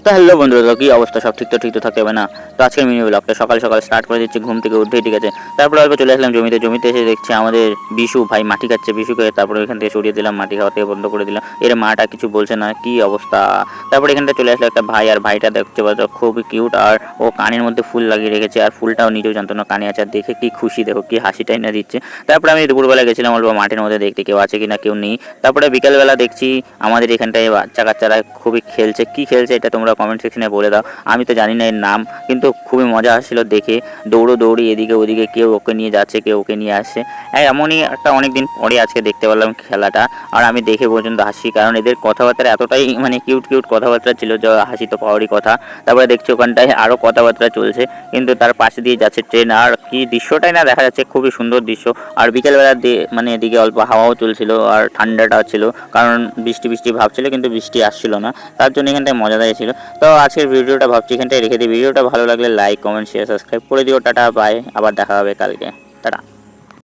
তো হ্যালো বন্ধুরা, তো কী অবস্থা? সব ঠিক তো থাকতে হবে না? তো আজকের মিনি ব্লগটা সকাল সকাল স্টার্ট করে দিচ্ছি, ঘুম থেকে উঠেই, ঠিক আছে। তারপরে অল্প চলে আসলাম জমিতে এসে দেখছি আমাদের বিশু ভাই মাটি খাচ্ছে। বিশুকে তারপরে এখান থেকে সরিয়ে দিলাম, মাটি খাওয়া থেকে বন্ধ করে দিলাম। এর মাটা কিছু বলছে না, কি অবস্থা। তারপরে এখানটা চলে আসলো একটা ভাই, আর ভাইটা দেখতে পাচ্ছ খুবই কিউট, আর ও কানের মধ্যে ফুল লাগিয়ে রেখেছে, আর ফুলটাও নিজেও জানতো না কানে আছে। আর দেখে কি খুশি, দেখো কি হাসিটাই না দিচ্ছে। তারপরে আমি দুপুরবেলা গেছিলাম অল্প মাঠের মধ্যে দেখতে কেউ আছে কিনা, কেউ নেই। তারপরে বিকালবেলা দেখছি আমাদের এখানটায় বাচ্চা কাচ্চারা খুবই খেলছে। কি খেলছে এটা তোমরা কমেন্ট সেকশনে বলে দাও, আমি তো জানি না এর নাম, কিন্তু খুবই মজা আসছিল দেখে। দৌড়ি এদিকে ওদিকে, কেউ ওকে নিয়ে যাচ্ছে, কেউ ওকে নিয়ে আসছে। এমনই একটা অনেকদিন পরে আজকে দেখতে পারলাম খেলাটা, আর আমি দেখে পর্যন্ত হাসি, কারণ এদের কথাবার্তা এতটাই মানে কিউট কথাবার্তা ছিল যে হাসি তো পাওয়ারই কথা। তারপরে দেখছি ওখানটায় আরও কথাবার্তা চলছে, কিন্তু তার পাশে দিয়ে যাচ্ছে ট্রেন, আর কি দৃশ্যটাই না দেখা যাচ্ছে, খুবই সুন্দর দৃশ্য। আর বিকেলবেলা মানে এদিকে অল্প হাওয়াও চলছিল, আর ঠান্ডাটাও ছিল, কারণ বৃষ্টি ভাবছিল কিন্তু বৃষ্টি আসছিল না, তার জন্য এখানটায় মজাদার ছিল। তো আজকের ভিডিওটা ভাবছি এখানটায় রেখে দিই। ভিডিওটা ভালো লাগলে লাইক কমেন্ট শেয়ার সাবস্ক্রাইব করে দিও। টাটা বাই, আবার দেখা হবে কালকে। টাটা।